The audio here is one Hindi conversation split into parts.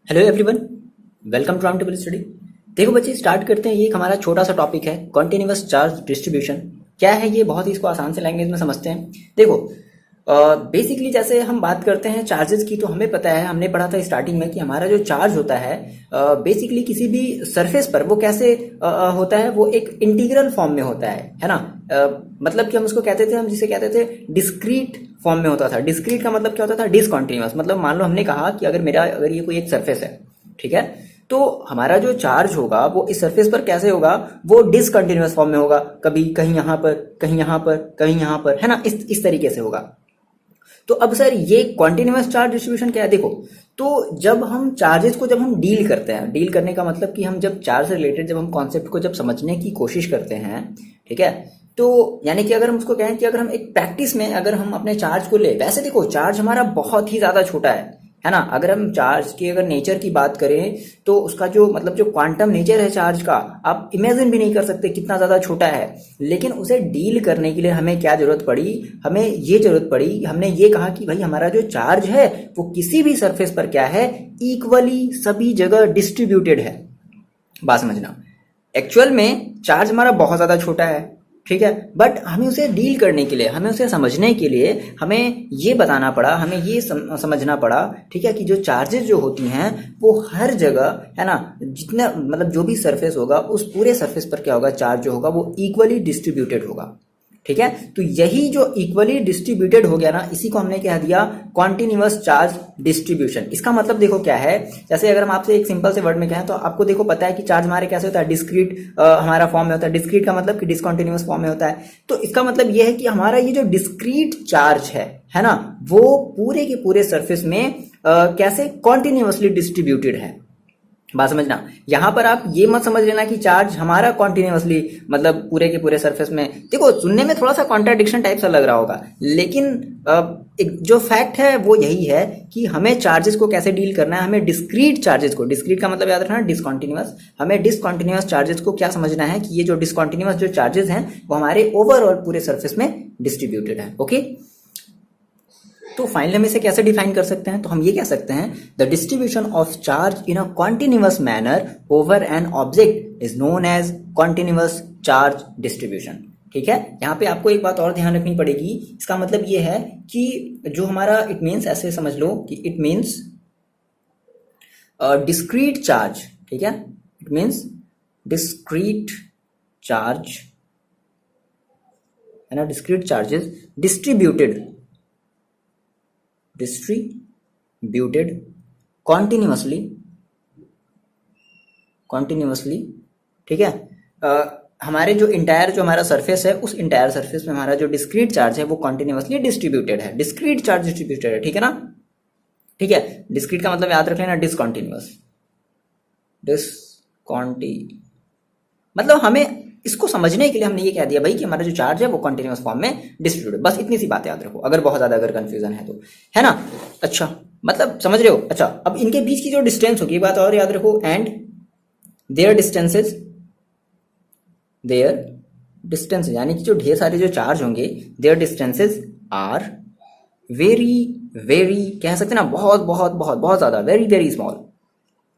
Hello everyone, welcome to round table study. देखो बच्चे, स्टार्ट करते हैं। ये एक हमारा छोटा सा टॉपिक है, कॉन्टिन्यूअस चार्ज डिस्ट्रीब्यूशन। क्या है ये? बहुत ही इसको आसान से लैंग्वेज में समझते हैं। देखो, बेसिकली जैसे हम बात करते हैं चार्जेस की, तो हमें पता है, हमने पढ़ा था स्टार्टिंग में कि हमारा जो चार्ज होता है बेसिकली किसी भी सरफेस पर वो कैसे होता है, वो एक इंटीग्रल फॉर्म में होता है ना। मतलब कि हम उसको कहते थे, हम जिसे कहते थे डिस्क्रीट फॉर्म में होता था। डिस्क्रीट का मतलब क्या होता था? डिसकॉन्टिन्यूअस। मतलब मान लो हमने कहा कि अगर ये कोई एक सरफेस है, ठीक है, तो हमारा जो चार्ज होगा वो इस सरफेस पर कैसे होगा? वो डिसकंटिन्यूअस फॉर्म में होगा। कभी कहीं यहां पर, कहीं यहां पर, कहीं यहां पर, है ना। इस तरीके से होगा। तो अब सर, ये कॉन्टिन्यूअस चार्ज डिस्ट्रीब्यूशन क्या है? देखो, तो जब हम चार्जेस को जब हम डील करते हैं, डील करने का मतलब कि हम जब चार्ज से रिलेटेड जब हम कॉन्सेप्ट को जब समझने की कोशिश करते हैं, ठीक है, तो यानी कि अगर हम उसको कहें कि अगर हम एक प्रैक्टिस में अगर हम अपने चार्ज को ले, वैसे देखो चार्ज हमारा बहुत ही ज्यादा छोटा है ना। अगर हम चार्ज की अगर नेचर की बात करें, तो उसका जो मतलब जो क्वांटम नेचर है चार्ज का, आप इमेजिन भी नहीं कर सकते कितना ज्यादा छोटा है। लेकिन उसे डील करने के लिए हमें क्या जरूरत पड़ी? हमें ये जरूरत पड़ी, हमने ये कहा कि भाई हमारा जो चार्ज है वो किसी भी सरफेस पर क्या है? इक्वली सभी जगह डिस्ट्रीब्यूटेड है। बात समझना, एक्चुअल में चार्ज हमारा बहुत ज्यादा छोटा है, ठीक है, बट हमें उसे डील करने के लिए, हमें उसे समझने के लिए हमें ये बताना पड़ा, हमें ये समझना पड़ा, ठीक है, कि जो चार्जेस जो होती हैं वो हर जगह, है ना, जितना मतलब जो भी सरफेस होगा उस पूरे सरफेस पर क्या होगा? चार्ज जो होगा वो इक्वली डिस्ट्रीब्यूटेड होगा, ठीक है। तो यही जो इक्वली डिस्ट्रीब्यूटेड हो गया ना, इसी को हमने कह दिया कॉन्टिन्यूअस चार्ज डिस्ट्रीब्यूशन। इसका मतलब देखो क्या है, जैसे अगर हम आपसे एक सिंपल से वर्ड में कहें, तो आपको देखो पता है कि चार्ज हमारे कैसे होता है? डिस्क्रीट हमारा फॉर्म में होता है। डिस्क्रीट का मतलब कि डिसकॉन्टिन्यूअस फॉर्म में होता है। तो इसका मतलब यह है कि हमारा ये जो डिस्क्रीट चार्ज है ना, वो पूरे के पूरे सरफेस में कैसे कॉन्टिन्यूअसली डिस्ट्रीब्यूटेड है। बात समझना, यहां पर आप ये मत समझ लेना कि चार्ज हमारा कॉन्टिन्यूअसली मतलब पूरे के पूरे सरफेस में। देखो, सुनने में थोड़ा सा कॉन्ट्राडिक्शन टाइप सा लग रहा होगा, लेकिन एक जो फैक्ट है वो यही है कि हमें चार्जेस को कैसे डील करना है। हमें डिस्क्रीट चार्जेस को, डिस्क्रीट का मतलब याद रखना डिसकॉन्टिन्यूअस, हमें डिसकॉन्टिन्यूअस चार्जेस को क्या समझना है कि ये जो डिसकॉन्टिन्यूअस जो चार्जेस हैं वो हमारे ओवरऑल पूरे सरफेस में डिस्ट्रीब्यूटेड है। ओके, तो फाइनली हम इसे कैसे डिफाइन कर सकते हैं? तो हम ये कह सकते हैं, the distribution of charge in a continuous manner over an object is known as continuous charge distribution. ठीक है, यहाँ पे आपको एक बात और ध्यान रखनी पड़ेगी। इसका मतलब ये है कि जो हमारा, इट मीन्स, ऐसे समझ लो कि इट मीन्स डिस्क्रीट चार्ज, ठीक है, इट मीन्स डिस्क्रीट चार्ज, है ना, डिस्क्रीट चार्जेस डिस्ट्रीब्यूटेड कॉन्टिन्यूअसली, ठीक है। हमारे जो इंटायर जो हमारा सरफेस है, उस इंटायर सरफेस में हमारा जो डिस्क्रीट चार्ज है वो कॉन्टिन्यूअसली डिस्ट्रीब्यूटेड है। डिस्क्रीट चार्ज डिस्ट्रीब्यूटेड है, ठीक है ना। ठीक है, डिस्क्रीट का मतलब याद रख लेना डिसकॉन्टिन्यूअस। मतलब हमें इसको समझने के लिए हमने ये कह दिया भाई कि हमारा जो चार्ज है वो कॉन्टिन्यूअस फॉर्म में डिस्ट्रीब्यूटेड। बस इतनी सी बात याद रखो, अगर बहुत ज्यादा अगर कंफ्यूजन है तो, है ना। अच्छा, मतलब समझ रहे हो? अच्छा, अब इनके बीच की जो डिस्टेंस होगी, बात और याद रखो, एंड देयर डिस्टेंसेज, यानी कि जो ढेर सारे जो चार्ज होंगे, their distances are very very, कह सकते हैं ना, बहुत बहुत बहुत बहुत ज्यादा, वेरी वेरी स्मॉल,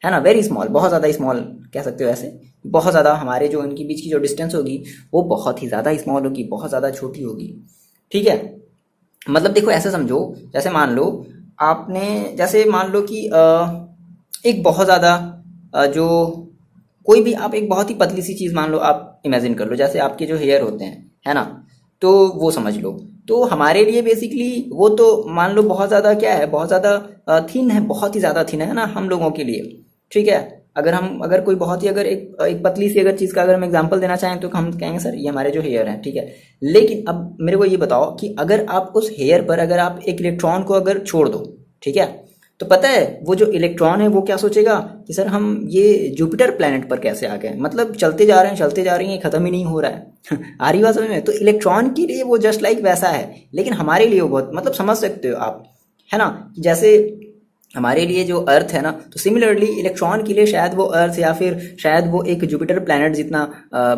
है ना, वेरी स्मॉल, बहुत ज्यादा स्मॉल कह सकते हो ऐसे। बहुत ज्यादा हमारे जो इनके बीच की जो डिस्टेंस होगी वो बहुत ही ज्यादा स्मॉल होगी, बहुत ज्यादा छोटी होगी, ठीक है। मतलब देखो, ऐसे समझो, जैसे मान लो आपने, जैसे मान लो कि एक बहुत ज्यादा जो कोई भी आप एक बहुत ही पतली सी चीज मान लो, आप इमेजिन कर लो, जैसे आपके जो हेयर होते हैं, है ना, तो वो समझ लो। तो हमारे लिए बेसिकली वो तो मान लो बहुत ज्यादा क्या है, बहुत ज्यादा थिन है, बहुत ही ज्यादा थिन है ना हम लोगों के लिए, ठीक है। अगर कोई बहुत ही अगर एक पतली सी अगर चीज का अगर हम एग्जांपल देना चाहें, तो हम कहेंगे सर ये हमारे जो हेयर हैं, ठीक है। लेकिन अब मेरे को ये बताओ कि अगर आप उस हेयर पर अगर आप एक इलेक्ट्रॉन को अगर छोड़ दो, ठीक है, तो पता है वो जो इलेक्ट्रॉन है वो क्या सोचेगा कि सर हम ये जुपिटर प्लेनेट पर कैसे आ गए। मतलब चलते जा रहे हैं, चलते जा रही हैं, खत्म ही नहीं हो रहा है आ रही बात समझ में? तो इलेक्ट्रॉन के लिए वो जस्ट लाइक वैसा है, लेकिन हमारे लिए वो बहुत, मतलब समझ सकते हो आप, है ना। जैसे हमारे लिए जो अर्थ है ना, तो सिमिलरली इलेक्ट्रॉन के लिए शायद वो अर्थ या फिर शायद वो एक जुपिटर प्लैनेट जितना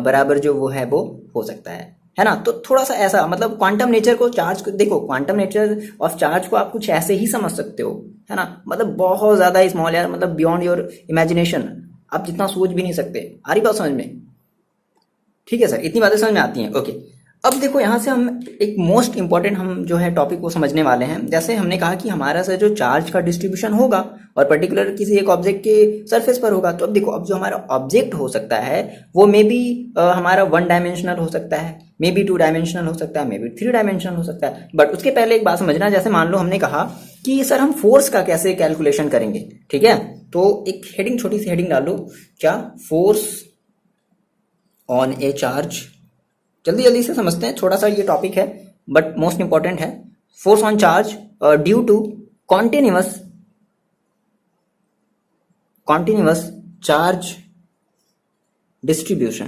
बराबर जो वो है वो हो सकता है। है ना। तो थोड़ा सा ऐसा मतलब क्वांटम नेचर को चार्ज देखो, क्वांटम नेचर ऑफ चार्ज को आप कुछ ऐसे ही समझ सकते हो, है ना। मतलब बहुत ज्यादा स्मॉल यार, मतलब बियॉन्ड योर इमेजिनेशन, आप जितना सोच भी नहीं सकते। आ रही बात समझ में? ठीक है सर, इतनी बातें समझ में आती हैं, ओके। अब देखो यहाँ से हम एक मोस्ट इंपॉर्टेंट हम जो है टॉपिक को समझने वाले हैं। जैसे हमने कहा कि हमारा से जो चार्ज का डिस्ट्रीब्यूशन होगा और पर्टिकुलर किसी एक ऑब्जेक्ट के सरफेस पर होगा, तो अब देखो, अब जो हमारा ऑब्जेक्ट हो सकता है वो मे बी हमारा 1 डायमेंशनल हो सकता है, मे बी 2 डायमेंशनल हो सकता है, मे बी 3 डायमेंशनल हो सकता है। बट उसके पहले एक बात समझना, जैसे मान लो हमने कहा कि सर हम फोर्स का कैसे कैलकुलेशन करेंगे, ठीक है। तो एक हेडिंग, छोटी सी हेडिंग डालो, क्या, फोर्स ऑन ए चार्ज। जल्दी जल्दी से समझते हैं, छोटा सा ये टॉपिक है बट मोस्ट इंपॉर्टेंट है। Force on charge due to continuous charge distribution,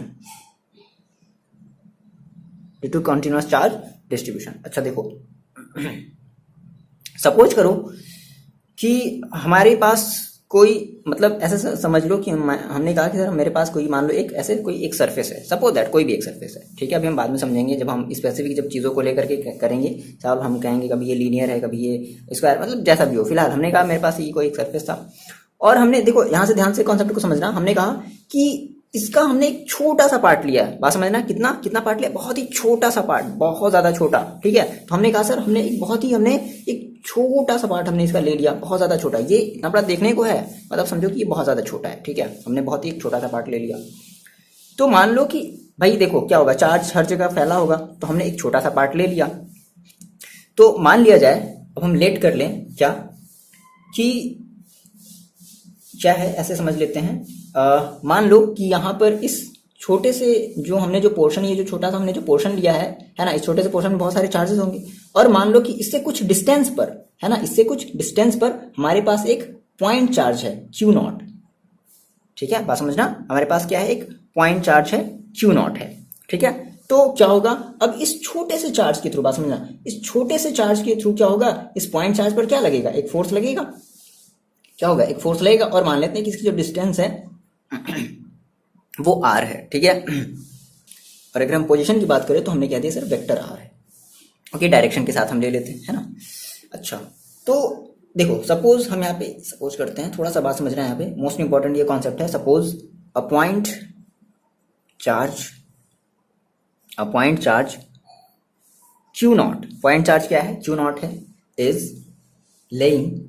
due to continuous charge distribution. अच्छा देखो, सपोज करो कि हमारे पास कोई, मतलब ऐसे समझ लो कि हमने कहा कि सर मेरे पास कोई, मान लो एक ऐसे कोई एक सरफेस है, सपोज दैट कोई भी एक सरफेस है, ठीक है। अभी हम बाद में समझेंगे जब हम स्पेसिफिक जब चीज़ों को लेकर के करेंगे, साहब हम कहेंगे कभी ये लीनियर है, कभी ये स्क्वायर, मतलब जैसा भी हो। फिलहाल हमने कहा मेरे पास ये कोई एक सरफेस था, और हमने देखो यहाँ से ध्यान से कॉन्सेप्ट को समझना, हमने कहा कि इसका हमने एक छोटा सा पार्ट लिया है। बात समझना, कितना कितना पार्ट लिया, बहुत ही छोटा सा पार्ट, बहुत ज्यादा छोटा, ठीक है। तो हमने कहा सर हमने एक बहुत ही, हमने एक छोटा सा पार्ट हमने इसका ले लिया, बहुत ज्यादा छोटा, ये इतना बड़ा देखने को है, मतलब समझो कि ये बहुत ज्यादा छोटा है, ठीक है। हमने बहुत ही एक छोटा सा पार्ट ले लिया। तो मान लो कि भाई देखो क्या होगा, चार्ज हर जगह फैला होगा, तो हमने एक छोटा सा पार्ट ले लिया। तो मान लिया जाए, अब हम लेट कर लें क्या, कि क्या है, ऐसे समझ लेते हैं, मान लो कि यहाँ पर इस छोटे से जो हमने जो पोर्शन, ये जो छोटा सा हमने जो पोर्शन लिया है ना, इस छोटे से पोर्शन में बहुत सारे चार्जेस होंगे, और मान लो कि इससे कुछ डिस्टेंस पर, है ना, इससे कुछ डिस्टेंस पर हमारे पास एक पॉइंट चार्ज है Q0, ठीक है। बात समझना, हमारे पास क्या है, एक पॉइंट चार्ज है Q0 है, ठीक है। तो क्या होगा, अब इस छोटे से चार्ज के थ्रू, बात समझना, इस छोटे से चार्ज के थ्रू क्या होगा, इस पॉइंट चार्ज पर क्या लगेगा, एक फोर्स लगेगा, क्या होगा, एक फोर्स लगेगा। और मान लेते हैं कि इसकी जो डिस्टेंस है वो r है, ठीक है। और अगर हम पोजीशन की बात करें तो हमने क्या दिया सर, वेक्टर r है, ओके। डायरेक्शन के साथ हम ले लेते हैं, है ना। अच्छा, तो देखो सपोज हम यहाँ पे सपोज करते हैं, थोड़ा सा बात समझना है यहाँ पे, मोस्ट इंपॉर्टेंट ये कॉन्सेप्ट है। सपोज अ point charge Q0, point charge क्या है, Q0 है, is laying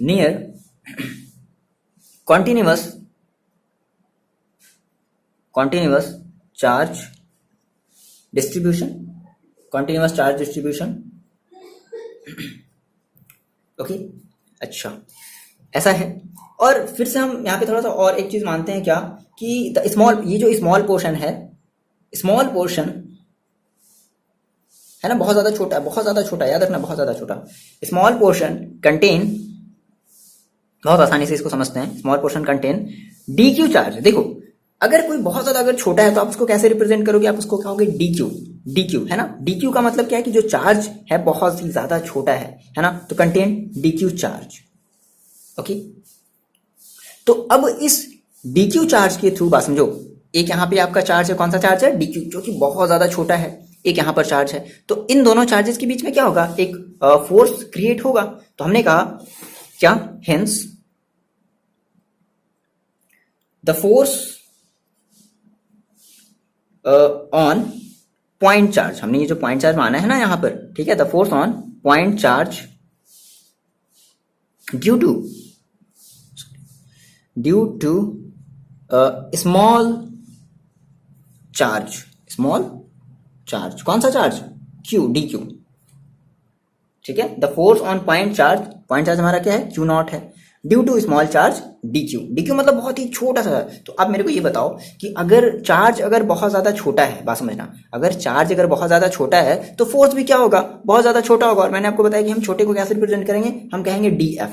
near continuous charge distribution, okay. अच्छा, ऐसा है। और फिर से हम यहाँ पे थोड़ा सा और एक चीज मानते हैं क्या, कि द स्मॉल, ये जो स्मॉल पोर्शन है, स्मॉल पोर्शन है ना, बहुत ज्यादा छोटा है, बहुत ज्यादा छोटा, याद रखना, बहुत ज्यादा छोटा। स्मॉल पोर्शन कंटेन, बहुत आसानी से इसको समझते हैं, small portion contain DQ charge. देखो अगर कोई बहुत ज्यादा अगर छोटा है तो आप उसको कैसे रिप्रेजेंट करोगे, आप उसको कहोगे DQ, है ना। DQ का मतलब क्या है कि जो चार्ज है बहुत ही ज्यादा छोटा है ना, तो कंटेन DQ चार्ज, ओके। तो अब इस DQ चार्ज के थ्रू, बात समझो, एक यहाँ पे आपका चार्ज है, कौन सा चार्ज है, DQ, जो कि बहुत ज्यादा छोटा है, एक यहाँ पर चार्ज है, तो इन दोनों चार्जेस के बीच में क्या होगा, एक फोर्स क्रिएट होगा। तो हमने कहा क्या, hence the force on point charge, हमने ये जो पॉइंट चार्ज माना है ना यहाँ पर, ठीक है, the force on point charge due to small charge, कौन सा चार्ज, DQ, ठीक है। The force on point charge हमारा क्या है, Q0 है, due to small charge DQ मतलब बहुत ही छोटा सा। तो आप मेरे को ये बताओ कि अगर चार्ज अगर बहुत ज्यादा छोटा है, बात समझना, अगर चार्ज अगर बहुत ज्यादा छोटा है तो फोर्स भी क्या होगा, बहुत ज्यादा छोटा होगा। और मैंने आपको बताया कि हम छोटे को कैसे रिप्रेजेंट करेंगे, हम कहेंगे DF।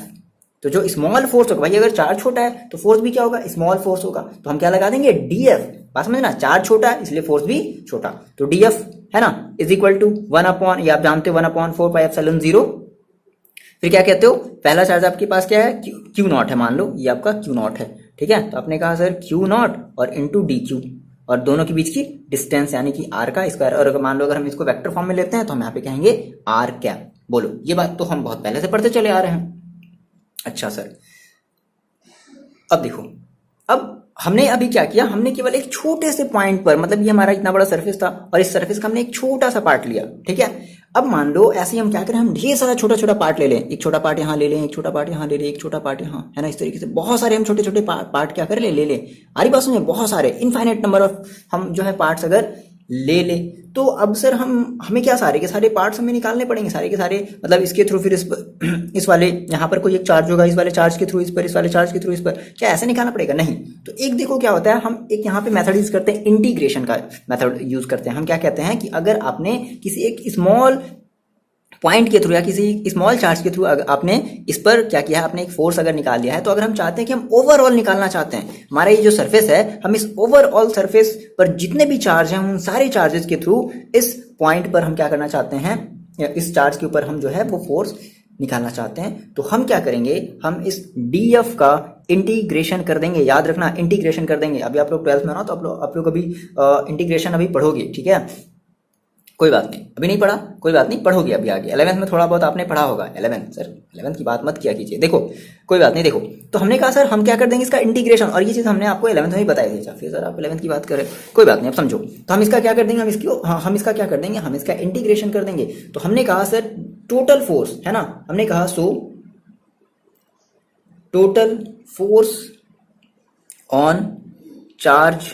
तो जो स्मॉल फोर्स होगा, भाई अगर चार्ज छोटा है तो फोर्स भी क्या होगा, स्मॉल फोर्स होगा, तो हम क्या लगा देंगे, DF। बात समझना, चार्ज छोटा है इसलिए फोर्स भी छोटा, तो DF है ना, इज इक्वल टू 1 अपॉन, ये आप जानते हो, 1/4 पाई एप्सिलॉन 0। फिर क्या कहते हो, पहला चार्ज आपके पास क्या है, Q0 है, मान लो ये आपका Q0 है, ठीक है। तो आपने कहा सर Q0 और इंटू DQ, और दोनों के बीच की डिस्टेंस यानी कि आर का स्क्वायर। और अगर मान लो अगर हम इसको वेक्टर फॉर्म में लेते हैं तो हम यहाँ पे कहेंगे आर कैप। बोलो, ये बात तो हम बहुत पहले से पढ़ते चले आ रहे हैं। अच्छा सर, अब देखो, अब हमने अभी क्या किया, हमने केवल एक छोटे से पॉइंट पर, मतलब ये हमारा इतना बड़ा सरफेस था और इस सरफेस का हमने एक छोटा सा पार्ट लिया, ठीक है। अब मान लो ऐसे ही हम क्या करें, हम ढेर सारा छोटा छोटा पार्ट ले लें, एक छोटा पार्ट यहाँ ले लें, एक छोटा पार्ट यहाँ ले लें, एक छोटा पार्ट यहाँ, है ना। इस तरीके से बहुत सारे हम छोटे छोटे पार्ट क्या करें, ले लें। आरी बात समझे, बहुत सारे इनफाइनाइट नंबर ऑफ हम जो है पार्ट्स अगर ले ले, तो अब सर हमें क्या सारे के सारे पार्ट्स हमें निकालने पड़ेंगे, सारे के सारे, मतलब इसके थ्रू फिर इस वाले यहाँ पर कोई एक चार्ज होगा, इस वाले चार्ज के थ्रू इस पर, इस वाले चार्ज के थ्रू इस पर, क्या ऐसे निकालना पड़ेगा? नहीं। तो एक देखो क्या होता है, हम एक यहाँ पे मेथड यूज करते हैं, इंटीग्रेशन का मेथड यूज करते हैं। हम क्या कहते हैं कि अगर आपने किसी एक स्मॉल पॉइंट के थ्रू या किसी स्मॉल चार्ज के थ्रू आपने इस पर क्या किया है, आपने एक फोर्स अगर निकाल लिया है, तो अगर हम चाहते हैं कि हम ओवरऑल निकालना चाहते हैं, हमारा ये जो सरफेस है, हम इस ओवरऑल सरफेस पर जितने भी चार्ज हैं उन सारे चार्जेस के थ्रू इस पॉइंट पर हम क्या करना चाहते हैं, इस चार्ज के ऊपर हम जो है वो फोर्स निकालना चाहते हैं। तो हम क्या करेंगे, हम इस डीएफ का इंटीग्रेशन कर देंगे। याद रखना, इंटीग्रेशन कर देंगे। अभी आप लोग 12th में हो ना, तो आप लोग अभी इंटीग्रेशन अभी पढ़ोगे, ठीक है। कोई बात नहीं, अभी नहीं पढ़ा, कोई बात नहीं, पढ़ोगे अभी आगे। 11th में थोड़ा बहुत आपने पढ़ा होगा। 11th सर, 11th की बात मत किया कीजिए। देखो, कोई बात नहीं। देखो, तो हमने कहा सर हम क्या कर देंगे, इसका इंटीग्रेशन, और ये चीज हमने आपको 11th में ही बताई थी। फिर सर आप 11th की बात करें, कोई बात नहीं, अब समझो। तो हम इसका क्या कर देंगे, हम इसका क्या कर देंगे, हम इसका इंटीग्रेशन कर देंगे। तो हमने कहा सर टोटल फोर्स, है ना, हमने कहा so total force on charge,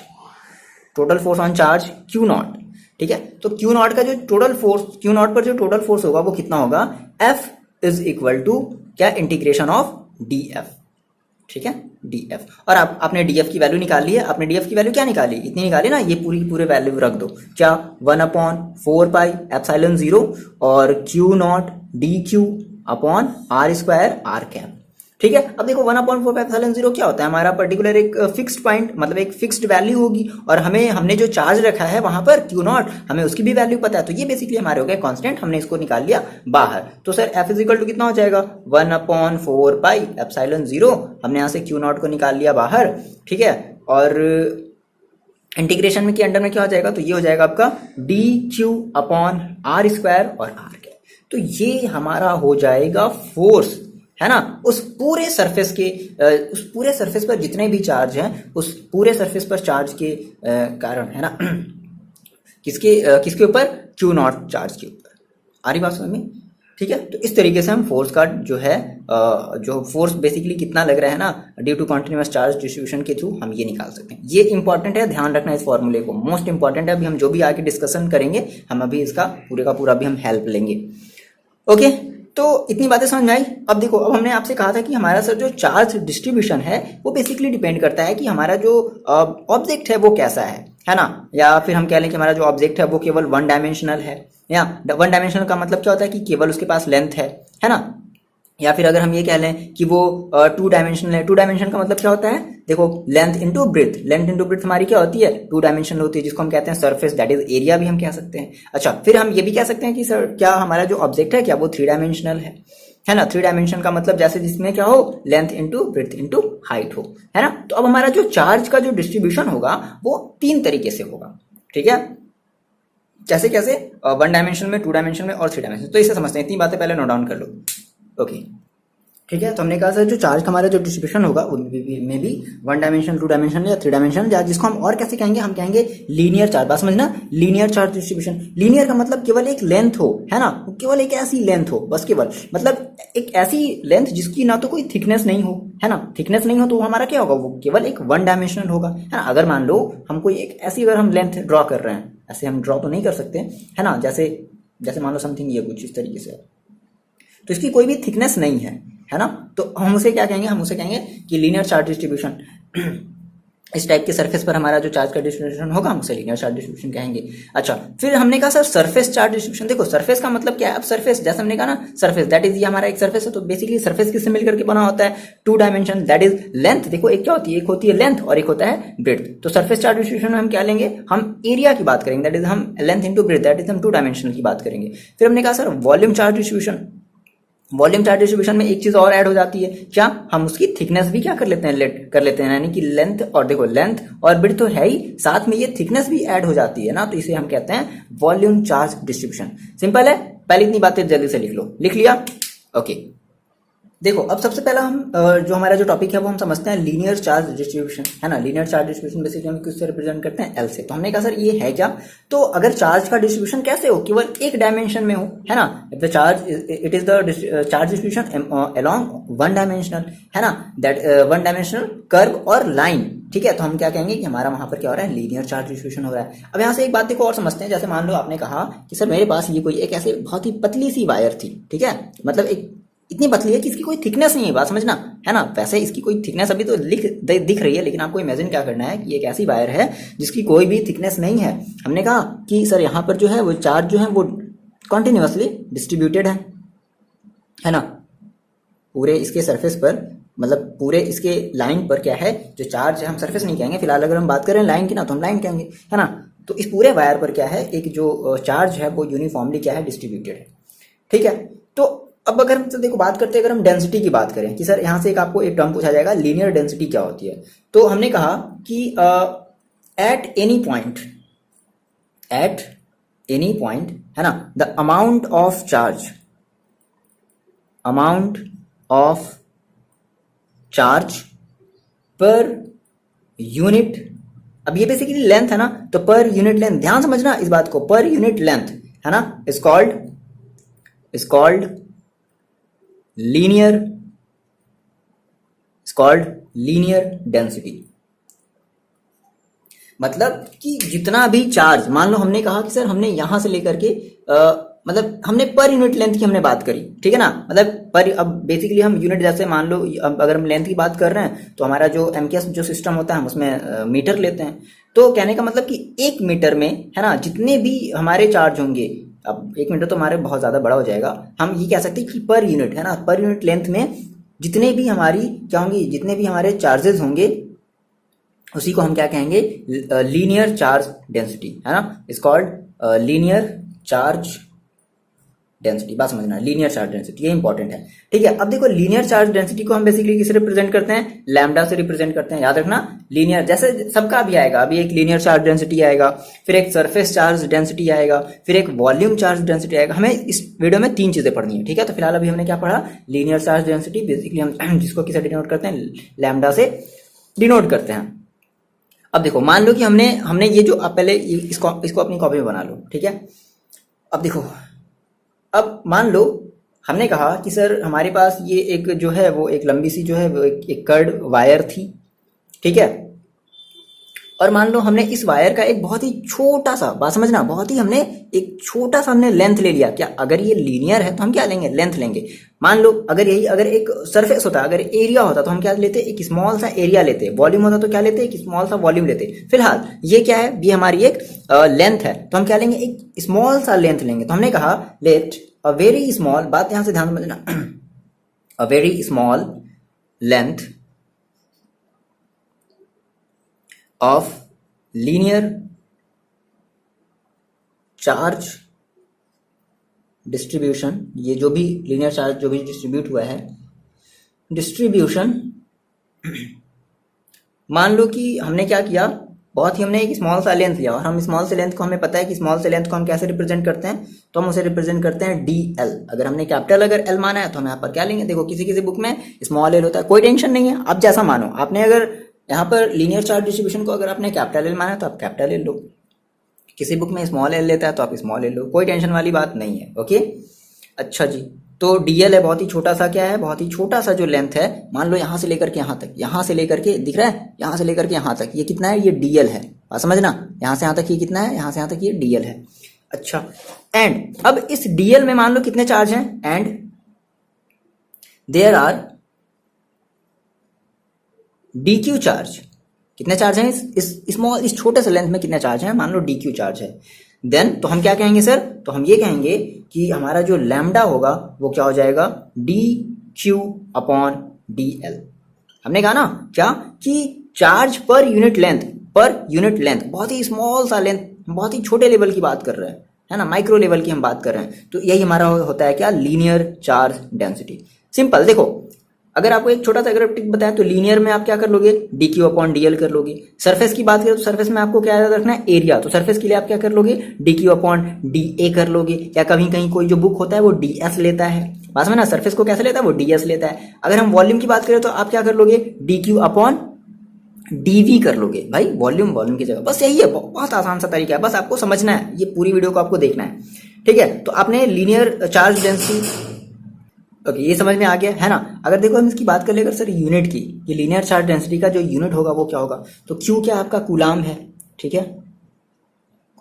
total force on charge Q not, ठीक है। तो क्यू नॉट का जो टोटल फोर्स, क्यू नॉट पर जो टोटल फोर्स होगा वो कितना होगा, एफ इज इक्वल टू क्या, इंटीग्रेशन ऑफ डी एफ, ठीक है, डी एफ। और आपने डी एफ की वैल्यू निकाल ली है। आपने डी एफ की वैल्यू क्या निकाली, इतनी निकाली ना, ये पूरे वैल्यू रख दो। क्या, 1/4 पाई एप्सिलॉन 0 और Q naught D Q upon are square are cap, ठीक है। अब देखो 1/4 एप्सिलॉन 0 क्या होता है, हमारा पर्टिकुलर एक फिक्स्ड पॉइंट, मतलब एक फिक्स्ड वैल्यू होगी, और हमने जो चार्ज रखा है वहां पर क्यू नॉट, हमें उसकी भी वैल्यू पता है। तो ये बेसिकली हमारे हो गए कांस्टेंट, हमने इसको निकाल लिया बाहर। तो sir F is equal to कितना हो जाएगा, 1/4 पाई एप्सिलॉन 0, हमने यहाँ से क्यू नॉट को निकाल लिया बाहर, ठीक है। और इंटीग्रेशन में के अंडर में क्या हो जाएगा, तो ये हो जाएगा आपका D Q upon are square और आर के। तो ये हमारा हो जाएगा फोर्स, है ना, उस पूरे सरफेस पर जितने भी चार्ज हैं, उस पूरे सरफेस पर चार्ज के कारण, है ना, किसके ऊपर, क्यू नॉट चार्ज के ऊपर। आ रही बात समझ में, ठीक है। तो इस तरीके से हम फोर्स का जो है जो फोर्स बेसिकली कितना लग रहा है ना, due to continuous charge distribution के थ्रू हम ये निकाल सकते हैं। ये इंपॉर्टेंट है, ध्यान रखना इस फॉर्मूले को, मोस्ट इंपॉर्टेंट है। अभी हम जो भी आगे डिस्कशन करेंगे, हम अभी इसका पूरे का पूरा भी हम हेल्प लेंगे। ओके, तो इतनी बातें समझ में आई। अब देखो, अब हमने आपसे कहा था कि हमारा सर जो चार्ज डिस्ट्रीब्यूशन है वो बेसिकली डिपेंड करता है कि हमारा जो ऑब्जेक्ट है वो कैसा है ना, या फिर हम कह लें कि हमारा जो ऑब्जेक्ट है वो केवल वन डायमेंशनल है। या वन डायमेंशनल का मतलब क्या होता है कि केवल उसके पास लेंथ है ना, या फिर अगर हम ये कह लें कि वो 2 डायमेंशनल है। 2 डायमेंशन का मतलब क्या होता है, देखो length into breadth, length into breadth हमारी क्या होती है, 2 डायमेंशनल होती है, जिसको हम कहते हैं सरफेस, दैट इज एरिया भी हम कह सकते हैं। अच्छा, फिर हम ये भी कह सकते हैं कि सर क्या हमारा जो ऑब्जेक्ट है क्या वो 3 डायमेंशनल है ना। 3 डायमेंशन का मतलब जैसे जिसमें क्या हो, length into breadth into height हो, है ना। तो अब हमारा जो चार्ज का जो डिस्ट्रीब्यूशन होगा वो 3 तरीके से होगा, ठीक है। कैसे कैसे, 1 डायमेंशन में, 2 डायमेंशन में और 3 डायमेंशन। तो इसे समझते हैं, 3 बातें पहले नोट डाउन कर लो। ओके, ठीक है। तो हमने कहा सर जो चार्ज का हमारा जो डिस्ट्रीब्यूशन होगा में भी 1 डायमेंशन, 2 डायमेंशन या 3 डायमेंशन, या जिसको हम और कैसे कहेंगे, हम कहेंगे लीनियर चार्ज। बात समझना, लीनियर चार्ज डिस्ट्रीब्यूशन। लीनियर का मतलब केवल एक लेंथ हो, है ना, केवल एक ऐसी लेंथ हो, बस केवल, मतलब एक ऐसी लेंथ जिसकी ना तो कोई थिकनेस नहीं हो, है ना। थिकनेस नहीं हो तो हमारा क्या होगा, वो केवल एक 1 डायमेंशनल होगा, है ना। अगर मान लो हम कोई एक ऐसी अगर हम लेंथ ड्रॉ कर रहे हैं, ऐसे हम ड्रॉ तो नहीं कर सकते, है ना, जैसे मान लो समथिंग ये कुछ इस तरीके से, तो इसकी कोई भी थिकनेस नहीं है ना। तो हम उसे क्या कहेंगे, हम उसे कहेंगे कि लीनियर चार्ज डिस्ट्रीब्यूशन। इस टाइप के सरफेस पर हमारा जो चार्ज का डिस्ट्रीब्यूशन होगा हम उसे लीनियर चार्ज डिस्ट्रीब्यूशन कहेंगे। अच्छा, फिर हमने कहा सर सरफेस चार्ज डिस्ट्रीब्यूशन। देखो सरफेस का मतलब क्या है, अब सरफेस जैसे हमने कहा ना, सरफेस दैट इज, ये हमारा एक सरफेस है। तो बेसिकली सरफेस किससे मिलकर के बना होता है, 2 डायमेंशन, दैट इज लेंथ। देखो एक क्या होती है, एक होती है लेंथ और एक होता है ब्रेड्थ। तो सरफेस चार्ज डिस्ट्रीब्यूशन में हम क्या लेंगे, हम एरिया की बात करेंगे, दैट इज हम length into breadth, that is हम 2 डायमेंशनल की बात करेंगे। फिर हमने कहा sir volume charge distribution. Volume charge distribution में एक चीज और ऐड हो जाती है, क्या हम उसकी थिकनेस भी क्या कर लेते हैं, लेट कर लेते हैं, यानी कि लेंथ, और देखो लेंथ और ब्रेड्थ तो है ही, साथ में ये थिकनेस भी ऐड हो जाती है ना, तो इसे हम कहते हैं वॉल्यूम चार्ज डिस्ट्रीब्यूशन। सिंपल है, पहले इतनी बातें जल्दी से लिख लो, लिख लिया, ओके। देखो अब सबसे पहला हम जो हमारा जो टॉपिक है वो हम समझते हैं लीनियर चार्ज डिस्ट्रीब्यूशन, है ना। लीनियर चार्ज डिस्ट्रीब्यूशन बेसिकली हम किससे रिप्रेजेंट करते हैं, एल से। तो हमने कहा सर ये है क्या, तो अगर चार्ज का डिस्ट्रीब्यूशन कैसे हो, केवल एक डायमेंशन में हो, है ना, the charge it is the charge distribution along one dimensional, है ना, दैट वन डायमेंशनल कर्व और लाइन, ठीक है। तो हम क्या कहेंगे कि हमारा वहां पर क्या हो रहा है, लीनियर चार्ज डिस्ट्रीब्यूशन हो रहा है। अब यहाँ से एक बात देखो और समझते हैं, जैसे मान लो आपने कहा कि सर मेरे पास ये कोई एक ऐसे बहुत ही पतली सी वायर थी, ठीक है, मतलब एक इतनी पतली है कि इसकी कोई थिकनेस नहीं है, बात समझना, है ना। वैसे इसकी कोई थिकनेस अभी तो दिख रही है, लेकिन आपको इमेजिन क्या करना है कि एक ऐसी वायर है जिसकी कोई भी थिकनेस नहीं है। हमने कहा कि सर यहाँ पर जो है वो चार्ज जो है वो कॉन्टिन्यूसली डिस्ट्रीब्यूटेड है ना, पूरे इसके सरफेस पर, मतलब पूरे इसके लाइन पर क्या है जो चार्ज है, हम सरफेस नहीं कहेंगे फिलहाल, अगर हम बात करें लाइन की ना तो हम लाइन कहेंगे, है ना। तो इस पूरे वायर पर क्या है, एक जो चार्ज है वो यूनिफॉर्मली क्या है, डिस्ट्रीब्यूटेड है, ठीक है। तो अब अगर हम देखो बात करते हैं, अगर हम डेंसिटी की बात करें कि सर यहाँ से एक आपको एक टर्म पूछा जाएगा, लीनियर डेंसिटी क्या होती है, तो हमने कहा कि एट एनी पॉइंट है ना, the amount of charge per unit, अब ये बेसिकली लेंथ है ना, तो पर यूनिट लेंथ, ध्यान समझना इस बात को, पर यूनिट लेंथ, है ना, इज कॉल्ड लीनियर डेंसिटी। मतलब कि जितना भी चार्ज, मान लो हमने कहा कि सर हमने यहां से लेकर के मतलब हमने पर यूनिट लेंथ की हमने बात करी, ठीक है ना, मतलब पर, अब बेसिकली हम यूनिट, जैसे मान लो अब अगर हम लेंथ की बात कर रहे हैं तो हमारा जो एमकेएस जो सिस्टम होता है हम उसमें मीटर लेते हैं। तो कहने का मतलब कि एक मीटर में, है ना, जितने भी हमारे चार्ज होंगे, अब एक मीटर तो हमारे बहुत ज्यादा बड़ा हो जाएगा, हम ये कह सकते हैं कि पर यूनिट, है ना, पर यूनिट लेंथ में जितने भी हमारी क्या होंगी, जितने भी हमारे चार्जेस होंगे, उसी को हम क्या कहेंगे, लीनियर चार्ज डेंसिटी, है ना, is called linear charge density. बात समझना, लीनियर चार्ज डेंसिटी, ये इंपॉर्टेंट है, ठीक है। अब देखो लीनियर चार्ज डेंसिटी को हम बेसिकली किससे रिप्रेजेंट करते हैं, लैम्डा से रिप्रेजेंट करते हैं, याद रखना। लीनियर जैसे सबका भी आएगा, अभी एक लीनियर चार्ज डेंसिटी आएगा, फिर एक सरफेस चार्ज डेंसिटी आएगा, फिर एक वॉल्यूम चार्ज डेंसिटी आएगा। हमें इस वीडियो में 3 चीजें पढ़नी है, ठीक है। तो फिलहाल अभी हमने क्या पढ़ा, लीनियर चार्ज डेंसिटी, बेसिकली हम जिसको किससे डिनोट करते हैं, लैम्डा से डिनोट करते हैं। अब देखो मान लो कि हमने ये जो, अब पहले इसको अपनी कॉपी में बना लो, ठीक है। अब देखो, अब मान लो हमने कहा कि सर हमारे पास ये एक जो है वो एक लंबी सी जो है वो एक कर्ड वायर थी, ठीक है। और मान लो हमने इस वायर का एक बहुत ही छोटा सा, बात समझना, बहुत ही हमने एक छोटा सा हमने लेंथ ले लिया। क्या, अगर ये लीनियर है तो हम क्या लेंगे, लेंथ लेंगे। मान लो अगर एक सरफेस होता, अगर एरिया होता तो हम क्या लेते, एक स्मॉल सा एरिया लेते। वॉल्यूम होता तो क्या लेते, एक स्मॉल सा वॉल्यूम लेते। फिलहाल ये क्या है, ये हमारी एक लेंथ है, तो हम क्या लेंगे, एक स्मॉल सा लेंथ लेंगे। तो हमने कहा लेट अ वेरी स्मॉल, बात यहां से ध्यान समझना, a very small length of linear charge distribution, ये जो भी लीनियर चार्ज जो भी डिस्ट्रीब्यूट हुआ है, डिस्ट्रीब्यूशन, मान लो कि हमने क्या किया, बहुत ही हमने एक स्मॉल सा लेंथ लिया, और हम स्मॉल से लेंथ को, हमें पता है कि स्मॉल से लेंथ को हम कैसे रिप्रेजेंट करते हैं, तो हम उसे रिप्रेजेंट करते हैं डी एल। अगर हमने कैपिटल अगर एल माना है तो हम यहाँ पर क्या लेंगे, देखो किसी किसी बुक में स्मॉल एल होता है, कोई टेंशन नहीं है, आप जैसा मानो। आपने अगर यहाँ पर लीनियर चार्ज डिस्ट्रीब्यूशन को अगर आपने कैपिटल एल माना है तो आप कैपिटल एल लो, किसी बुक में स्मॉल एल लेता है तो आप स्मॉल एल लो, कोई टेंशन वाली बात नहीं है, ओके। अच्छा जी, तो डीएल है बहुत ही छोटा सा, क्या है, बहुत ही छोटा सा जो लेंथ है, मान लो यहां से लेकर के यहां तक, यहां से लेकर के दिख रहा है, यहां से लेकर के यहां तक ये कितना है, ये डीएल है, बात समझना, यहां से यहां तक ये कितना है, यहां से यहां तक ये डीएल है। अच्छा, एंड अब इस डीएल में मान लो कितने चार्ज हैं, and there are d q charge, कितने चार्ज हैं इस स्मॉल, इस छोटे से लेंथ में कितने चार्ज हैं, मान लो डी क्यू चार्ज है। देन तो हम क्या कहेंगे सर, तो हम ये कहेंगे कि हमारा जो लैम्डा होगा वो क्या हो जाएगा, d Q upon d L. हमने कहा ना क्या, कि चार्ज पर यूनिट लेंथ, बहुत ही स्मॉल सा लेंथ, बहुत ही छोटे लेवल की बात कर रहे हैं, है ना, माइक्रो लेवल की हम बात कर रहे हैं। तो यही हमारा होता है क्या, लीनियर चार्ज डेंसिटी। सिंपल, देखो अगर आपको एक छोटा सा अगर टिप बताएं तो लीनियर में आप क्या कर लोगे, D Q upon d L कर लोगे। सरफेस की बात करें तो सरफेस में आपको क्या याद रखना है, एरिया। तो सरफेस के लिए आप क्या कर लोगे, D Q upon D A कर लोगे। या कहीं कहीं कोई जो बुक होता है वो डी एस लेता है, पास में ना, सरफेस को कैसे लेता है, वो डी एस लेता है। अगर हम वॉल्यूम की बात करें तो आप क्या कर लोगे, डी क्यू अपॉन डीवी कर लोगे। भाई वॉल्यूम वॉल्यूम की जगह, बस यही है, बहुत आसान सा तरीका है, बस आपको समझना है, ये पूरी वीडियो को आपको देखना है, ठीक है। तो आपने लीनियर चार्ज डेंसिटी, ओके, ये समझ में आ गया है ना। अगर देखो हम इसकी बात कर ले अगर सर यूनिट की, ये लीनियर चार्ज डेंसिटी का जो यूनिट होगा वो क्या होगा, तो क्यू क्या आपका कूलाम है, ठीक है,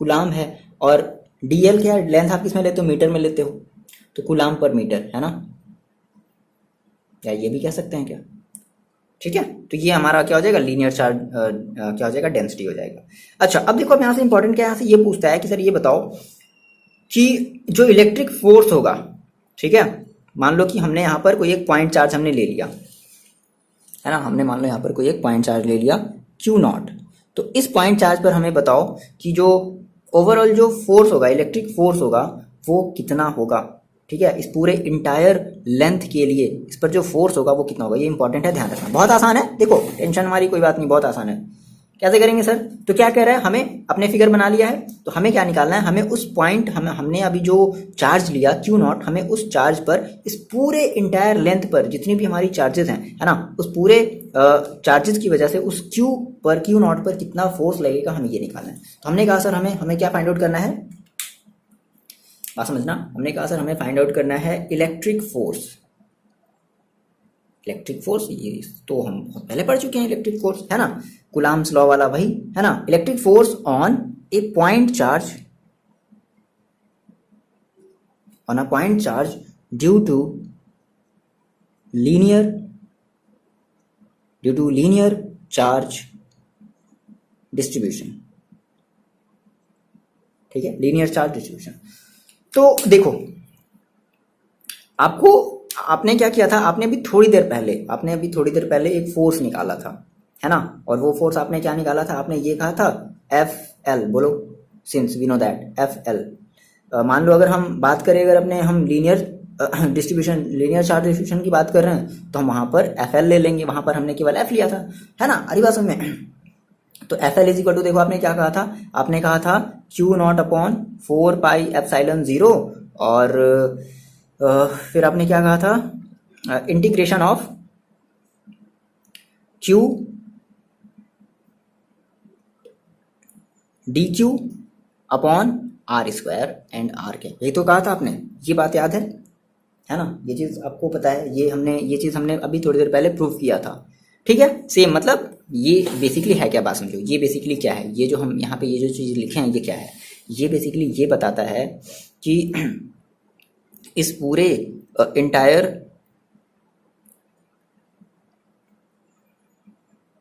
कूलाम है। और डीएल क्या है, लेंथ आप किसमें लेते हो, मीटर में लेते हो, तो कूलाम पर मीटर, है ना, या ये भी कह सकते हैं क्या, ठीक है। तो ये हमारा क्या हो जाएगा, लीनियर चार्ज क्या हो जाएगा, डेंसिटी हो जाएगा। अच्छा, अब देखो अब यहाँ से इंपॉर्टेंट क्या है, यहाँ से ये पूछता है कि सर ये बताओ कि जो इलेक्ट्रिक फोर्स होगा, ठीक है, मान लो कि हमने यहाँ पर कोई एक पॉइंट चार्ज हमने ले लिया, है ना, हमने मान लो यहाँ पर कोई एक पॉइंट चार्ज ले लिया क्यू नॉट। तो इस पॉइंट चार्ज पर हमें बताओ कि जो ओवरऑल जो फोर्स होगा, इलेक्ट्रिक फोर्स होगा, वो कितना होगा, ठीक है। इस पूरे इंटायर लेंथ के लिए इस पर जो फोर्स होगा वो कितना होगा, ये इंपॉर्टेंट है, ध्यान रखना। बहुत आसान है, देखो टेंशन हमारी कोई बात नहीं, बहुत आसान है। कैसे करेंगे सर, तो क्या कह रहा है, हमें अपने फिगर बना लिया है, तो हमें क्या निकालना है, हमें उस पॉइंट, हमने अभी जो चार्ज लिया क्यू नॉट, हमें उस चार्ज पर, इस पूरे इंटायर लेंथ पर जितनी भी हमारी चार्जेस हैं, है ना, उस पूरे चार्जेस की वजह से उस क्यू पर, क्यू नॉट पर कितना फोर्स लगेगा, हमें ये निकालना है। तो हमने कहा सर हमें क्या फाइंड आउट करना है, बात समझना, हमने कहा सर हमें फाइंड आउट करना है इलेक्ट्रिक फोर्स। इलेक्ट्रिक फोर्स ये तो हम बहुत पहले पढ़ चुके हैं, इलेक्ट्रिक फोर्स, है ना, कूलाम्स लॉ वाला वही, है ना। Electric force on a point charge, on a point charge due to linear charge distribution, ठीक है, लीनियर चार्ज डिस्ट्रीब्यूशन। तो देखो आपने क्या किया था, आपने अभी थोड़ी देर पहले एक फोर्स निकाला था, है ना, और वो फोर्स आपने क्या निकाला था, आपने ये कहा था एफ एल, बोलो, since we know that F L. मान लो अगर हम बात करें, अगर अपने हम लीनियर चार्ज डिस्ट्रीब्यूशन की बात कर रहे हैं, तो हम वहां पर एफ एल ले लेंगे, वहां पर हमने केवल एफ लिया था, है ना, अरे बात समझ में। तो F L is equal to, देखो आपने क्या कहा था, आपने कहा था q naught upon 4 pi epsilon 0, और फिर आपने क्या कहा था, integration of q d Q upon are square and r cap, यही तो कहा था आपने, ये बात याद है ना, ये चीज आपको पता है, ये चीज हमने अभी थोड़ी देर पहले प्रूव किया था, ठीक है। सेम मतलब ये बेसिकली है क्या, बात समझो, ये बेसिकली क्या है, ये जो हम यहाँ पे ये जो चीज लिखे हैं ये क्या है, ये बेसिकली ये बताता है कि इस पूरे इंटायर,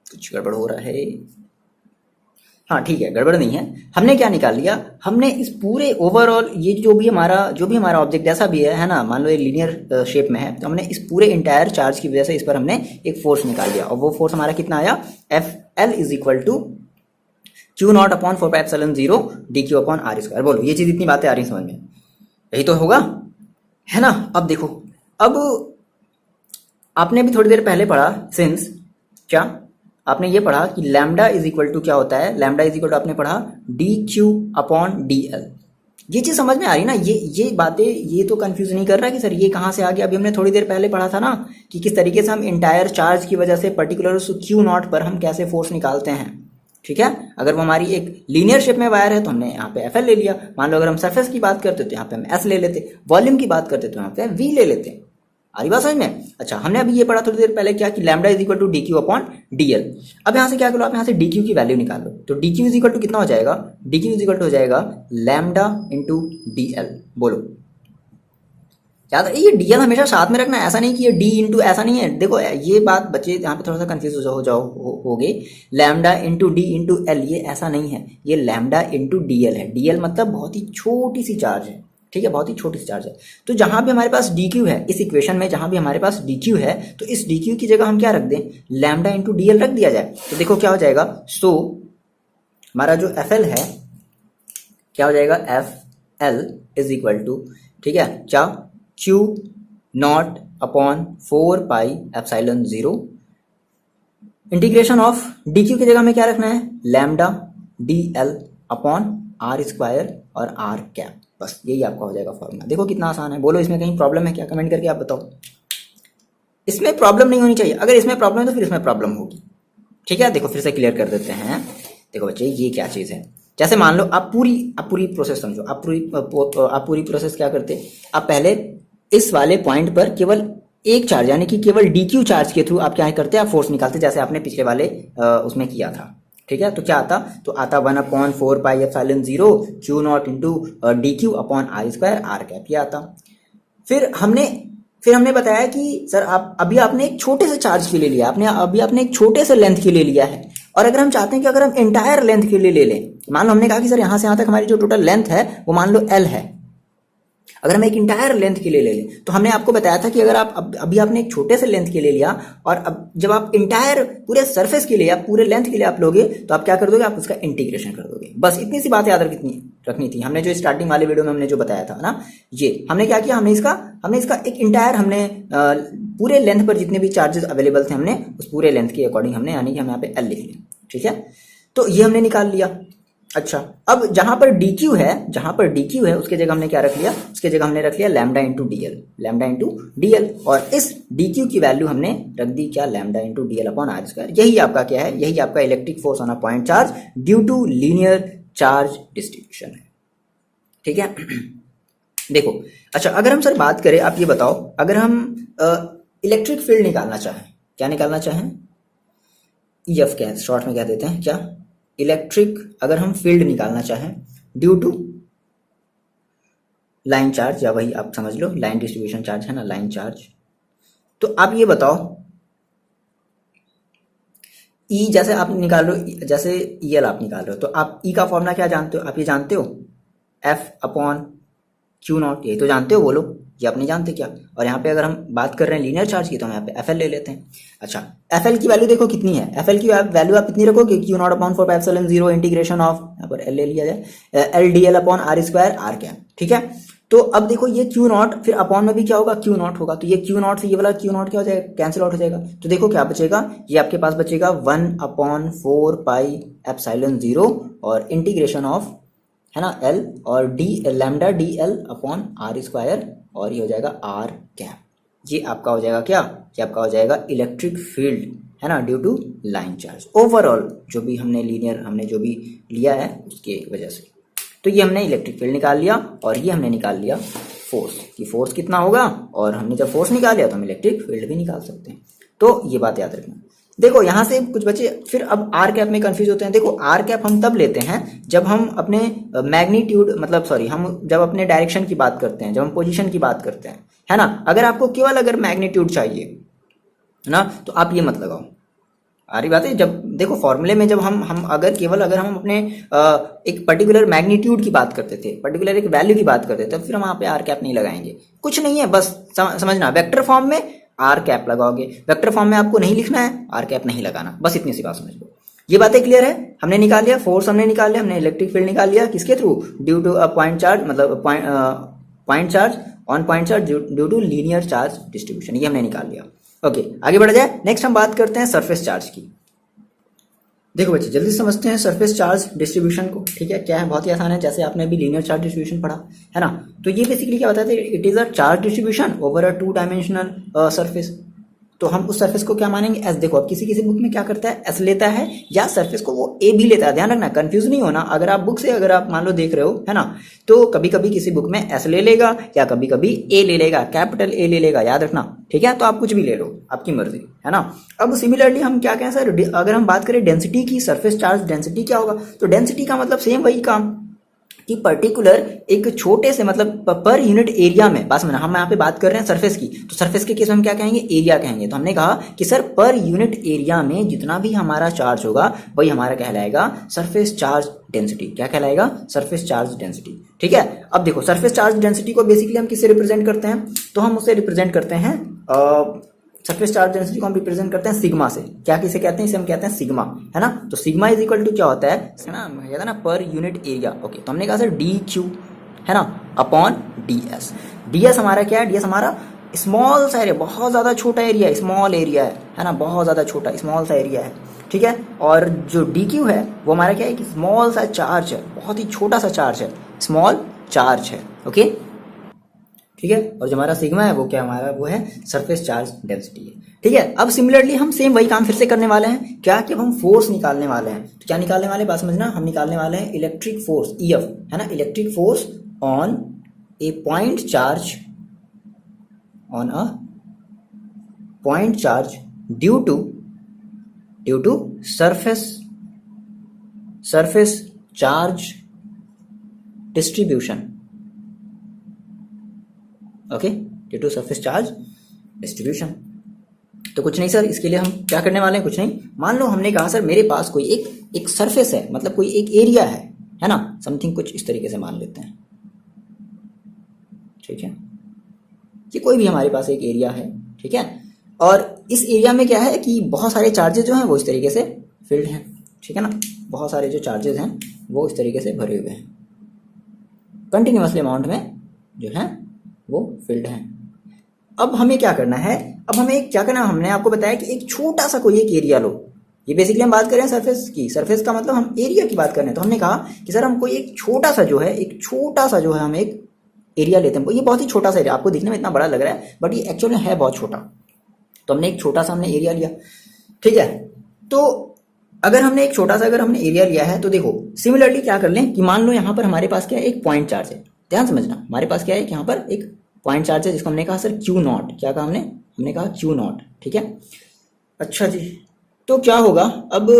कुछ गड़बड़ हो रहा है, हाँ ठीक है, गड़बड़ नहीं है, हमने क्या निकाल लिया, हमने इस पूरे ओवरऑल ये जो भी हमारा ऑब्जेक्ट जैसा भी है ना, मान लो ये लीनियर शेप में है, तो हमने इस पूरे इंटायर चार्ज की वजह से इस पर हमने एक फोर्स निकाल लिया, और वो फोर्स हमारा कितना आया, F L is equal to q naught upon 4 pi epsilon 0 d Q upon are square. बोलो ये चीज, इतनी बातें आ रही समझ में, यही तो होगा, है ना। अब देखो, अब आपने अभी थोड़ी देर पहले पढ़ा, सिंस क्या आपने ये पढ़ा कि लैम्डा इज इक्वल टू क्या होता है, लैम्डा इज इक्वल टू आपने पढ़ा D Q upon d L. ये चीज समझ में आ रही ना, ये बातें, ये तो कंफ्यूज नहीं कर रहा कि सर ये कहाँ से आ गया। अभी हमने थोड़ी देर पहले पढ़ा था ना कि किस तरीके से हम इंटायर चार्ज की वजह से पर्टिकुलर क्यू नॉट पर हम कैसे फोर्स निकालते हैं, ठीक है। अगर वो हमारी एक लीनियर शेप में वायर है तो हमने यहाँ पे एफ एल ले लिया, मान लो अगर हम सरफेस की बात करते तो यहाँ पे हम एस ले लेते, वॉल्यूम की बात करते तो यहाँ पे वी ले लेते, आ रही बात समझ में। अच्छा, हमने अभी ये पढ़ा थोड़ी देर पहले क्या कि lambda is equal to d Q upon d l. अब यहाँ से क्या करो, आप यहाँ से डी क्यू की वैल्यू निकाल लो, तो d q is equal to कितना हो जाएगा, d q is equal to हो जाएगा लैम्डा इंटू डी एल। बोलो याद है, ये डी एल हमेशा साथ में रखना है, ऐसा नहीं कि ये डी इंटू, ऐसा नहीं है। देखो ये बात बच्चे यहाँ पे थोड़ा सा कंफ्यूज हो गए, lambda into D into L, ये ऐसा नहीं है, ये लैम्डा इंटू डी एल है। डी एल मतलब बहुत ही छोटी सी चार्ज है, ठीक है, बहुत ही छोटी सी चार्ज है। तो जहां भी हमारे पास डी क्यू है, इस इक्वेशन में जहां भी हमारे पास डी क्यू है, तो इस डी क्यू की जगह हम क्या रख दें, लैम्डा इंटू डी एल रख दिया जाए। तो देखो क्या हो जाएगा, सो हमारा जो एफ एल है क्या हो जाएगा, F L is equal to, ठीक है, क्या, q naught upon 4 pi epsilon 0 integration of d q की जगह में क्या रखना है, lambda d l upon are square और आर कैप। बस यही आपका हो जाएगा फॉर्मूला। देखो कितना आसान है। बोलो इसमें कहीं प्रॉब्लम है क्या, कमेंट करके आप बताओ। इसमें प्रॉब्लम नहीं होनी चाहिए, अगर इसमें प्रॉब्लम है तो फिर इसमें प्रॉब्लम होगी। ठीक है, देखो फिर से क्लियर कर देते हैं। देखो बच्चे ये क्या चीज़ है, जैसे मान लो आप पूरी प्रोसेस समझो। आप पूरी प्रोसेस क्या करते, आप पहले इस वाले पॉइंट पर केवल एक चार्ज यानी कि केवल डी क्यू चार्ज के थ्रू आप क्या करते हैं, आप फोर्स निकालते, जैसे आपने पिछले वाले उसमें किया था। ठीक है, तो क्या आता, तो आता 1/4 pi epsilon 0 q naught into d Q upon are square are cap, ये आता। फिर हमने बताया कि सर आप अभी आपने एक छोटे से चार्ज के लिए लिया, आपने एक छोटे से लेंथ के लिए लिया है, और अगर हम चाहते हैं कि अगर हम एंटायर लेंथ के लिए ले लें, मान लो हमने कहा कि सर यहां से यहां तक हमारी जो टोटल लेंथ है वो मान लो एल है, अगर हम एक इंटायर लेंथ के लिए ले लें, तो हमने आपको बताया था कि अगर आप अभी आपने एक छोटे से लेंथ के लिए लिया, और अब जब आप इंटायर पूरे सरफेस के लिए या पूरे लेंथ के लिए आप लोगे, तो आप क्या कर दोगे, आप उसका इंटीग्रेशन कर दोगे। बस इतनी सी बात याद रखनी थी। हमने जो स्टार्टिंग वाले वीडियो में हमने जो बताया था ना, ये हमने क्या किया, हमने इसका एक इंटायर, हमने पूरे लेंथ पर जितने भी चार्जेस अवेलेबल थे, हमने उस पूरे लेंथ के अकॉर्डिंग हमने, यानी कि हम यहाँ पे एल लिख लिया। ठीक है, तो ये हमने निकाल लिया। अच्छा, अब जहां पर DQ है उसके जगह हमने क्या रख लिया, उसके जगह हमने रख लिया लैम्डा इंटू DL, और इस DQ की वैल्यू हमने रख दी क्या, lambda into DL upon are square. यही आपका क्या है, यही आपका electric force on a point charge due to linear charge distribution है। ठीक है, देखो अच्छा, अगर हम सर बात करें, आप ये बताओ, अगर हम इलेक्ट्रिक फील्ड निकालना चाहें, क्या निकालना चाहें, EF क्या शॉर्ट में क्या देते हैं, क्या, इलेक्ट्रिक, अगर हम फील्ड निकालना चाहें ड्यू टू लाइन चार्ज, या वही आप समझ लो लाइन डिस्ट्रीब्यूशन चार्ज है ना, लाइन चार्ज, तो आप ये बताओ, E जैसे आप निकाल लो, जैसे EL आप निकाल रहे हो, तो आप E का फॉर्मूला क्या जानते हो, आप ये जानते हो, F अपॉन क्यू नॉट, ये तो जानते हो, बोलो, ये आप नहीं जानते क्या। और यहाँ पे अगर हम बात कर रहे हैं लीनियर चार्ज की, तो हम यहाँ पे FL ले लेते हैं। अच्छा, FL की वैल्यू देखो कितनी है, FL की वैल्यू आप इतनी रखोगे, q naught upon 4 pi epsilon 0 integration of, यहाँ पर L ले लिया जाए, LDL upon are square are cap. ठीक है, तो अब देखो ये क्यू नॉट, फिर अपॉन में भी क्या होगा, क्यू नॉट होगा, तो ये क्यू नॉट से ये वाला क्यू नॉट क्या हो जाएगा, कैंसिल आउट हो जाएगा। तो देखो क्या बचेगा, ये आपके पास बचेगा 1/4 पाई एप्सिलॉन 0 और इंटीग्रेशन ऑफ, है ना, L और D lambda DL upon are square, और ये हो जाएगा आर कैप। ये आपका हो जाएगा क्या, ये आपका हो जाएगा इलेक्ट्रिक फील्ड, है ना, due to line charge. Overall जो भी हमने लीनियर हमने जो भी लिया है उसके वजह से, तो ये हमने इलेक्ट्रिक फील्ड निकाल लिया, और ये हमने निकाल लिया फोर्स, कि फोर्स कितना होगा, और हमने जब फोर्स निकाल लिया तो हम इलेक्ट्रिक फील्ड भी निकाल सकते हैं। तो ये बात याद रखना। देखो यहाँ से कुछ बच्चे फिर अब आर कैप में कंफ्यूज होते हैं। देखो आर कैप हम तब लेते हैं जब हम अपने मैग्नीट्यूड, मतलब सॉरी, हम जब अपने डायरेक्शन की बात करते हैं, जब हम पोजीशन की बात करते हैं, है ना। अगर आपको केवल अगर मैग्नीट्यूड चाहिए ना, तो आप ये मत लगाओ। आ रही बात है, जब देखो फॉर्मूले में जब हम अगर हम अपने एक पर्टिकुलर मैग्नीट्यूड की बात करते थे, पर्टिकुलर एक वैल्यू की बात करते थे, तो फिर हम वहाँ पे आर कैप नहीं लगाएंगे। कुछ नहीं है, बस समझना, वेक्टर फॉर्म में आर कैप लगाओगे, वेक्टर फॉर्म में आपको नहीं लिखना है, आर कैप नहीं लगाना, बस इतनी सी बात समझ लो। ये बातें क्लियर है। हमने निकाल लिया फोर्स, हमने निकाल लिया, हमने इलेक्ट्रिक फील्ड निकाल लिया, किसके through, due to point charge, मतलब point charge on point charge due to linear charge distribution, ये हमने निकाल लिया। ओके, आगे बढ़ा जाए। नेक्स्ट हम बात करते हैं सरफेस चार्ज की। देखो बच्चे जल्दी समझते हैं सरफेस चार्ज डिस्ट्रीब्यूशन को। ठीक है, क्या है, बहुत ही आसान है, जैसे आपने अभी लीनियर चार्ज डिस्ट्रीब्यूशन पढ़ा है ना। तो ये बेसिकली क्या बताते हैं, it is a charge distribution over a 2 dimensional surface. तो हम उस सरफेस को क्या मानेंगे, एस। देखो अब किसी किसी बुक में क्या करता है, एस लेता है, या सरफेस को वो ए भी लेता है। ध्यान रखना, कंफ्यूज नहीं होना। अगर आप बुक से अगर आप मान लो देख रहे हो, है ना, तो कभी कभी किसी बुक में एस ले लेगा, या कभी कभी ए ले लेगा, कैपिटल ए ले लेगा, याद रखना। ठीक है, तो आप कुछ भी ले लो, आपकी मर्जी, है ना। अब सिमिलरली हम क्या कहें सर, अगर हम बात करें डेंसिटी की, सरफेस चार्ज डेंसिटी क्या होगा, तो डेंसिटी का मतलब सेम वही काम कि पर्टिकुलर एक छोटे से, मतलब पर यूनिट एरिया में, बात समझना, हम यहाँ पे बात कर रहे हैं सरफेस की, तो सरफेस के केस में हम क्या कहेंगे, एरिया कहेंगे। तो हमने कहा कि सर पर यूनिट एरिया में जितना भी हमारा चार्ज होगा वही हमारा कहलाएगा सरफेस चार्ज डेंसिटी। क्या कहलाएगा, सरफेस चार्ज डेंसिटी। ठीक है, अब देखो सरफेस चार्ज डेंसिटी को बेसिकली हम किससे रिप्रेजेंट करते हैं, तो हम उसे रिप्रेजेंट करते हैं, सरफेस चार्ज डेंसिटी को हम रिप्रेजेंट करते हैं सिग्मा से। क्या किसे कहते हैं, इसे हम कहते हैं सिग्मा, है ना। तो सिग्मा इज इक्वल टू क्या होता है ना, पर यूनिट एरिया। ओके, तो हमने कहा सर डी क्यू, है ना, अपॉन ds। ds हमारा क्या है, ds हमारा स्मॉल सा एरिया, बहुत ज़्यादा छोटा एरिया है, स्मॉल एरिया है ना, बहुत ज़्यादा छोटा स्मॉल सा एरिया है, ठीक है। और जो dq है वो हमारा क्या है कि स्मॉल सा चार्ज है, बहुत ही छोटा सा चार्ज है, स्मॉल चार्ज है, ओके, ठीक है। और जो हमारा सिग्मा है वो क्या हमारा, वो है सरफेस चार्ज डेंसिटी है, ठीक है। अब सिमिलरली हम सेम वही काम फिर से करने वाले हैं, क्या कि अब हम फोर्स निकालने वाले हैं। तो क्या निकालने वाले, बात समझना, हम निकालने वाले हैं इलेक्ट्रिक फोर्स, EF, है ना, electric force on a point charge, on a point charge due to surface charge distribution, okay, due to surface charge distribution. तो कुछ नहीं सर, इसके लिए हम क्या करने वाले हैं, कुछ नहीं, मान लो हमने कहा सर मेरे पास कोई एक सरफेस है, मतलब कोई एक एरिया है ना, समथिंग कुछ इस तरीके से मान लेते हैं, ठीक है, ये कोई भी हमारे पास एक एरिया है, ठीक है। और इस एरिया में क्या है कि बहुत सारे चार्जेस जो हैं वो इस तरीके से फिल्ड हैं, ठीक है ना, बहुत सारे जो चार्जेस हैं वो इस तरीके से भरे हुए हैं, कंटिन्यूअसली अमाउंट में जो है वो फिल्ड हैं। अब हमें क्या करना है, अब हमें क्या करना है, हमने आपको बताया कि एक छोटा सा कोई एक एरिया लो, ये बेसिकली हम बात कर रहे हैं सरफेस की, सरफेस का मतलब हम एरिया की बात कर रहे हैं। तो हमने कहा कि सर हम कोई एक छोटा सा जो है हम एक एरिया लेते हैं, ये बहुत ही छोटा सा एरिया, आपको दिखने में इतना बड़ा लग रहा है बट ये एक्चुअली है बहुत छोटा। तो हमने एक छोटा सा हमने एरिया लिया, ठीक है। तो अगर हमने एक छोटा सा एरिया लिया है, तो देखो सिमिलरली क्या कर लें कि मान लो यहाँ पर हमारे पास क्या है, एक पॉइंट चार्ज है, ध्यान समझना, हमारे पास क्या है कि यहाँ पर एक पॉइंट चार्ज है जिसको हमने कहा सर Q नॉट, क्या कहा हमने कहा Q नॉट, ठीक है। अच्छा जी, तो क्या होगा, अब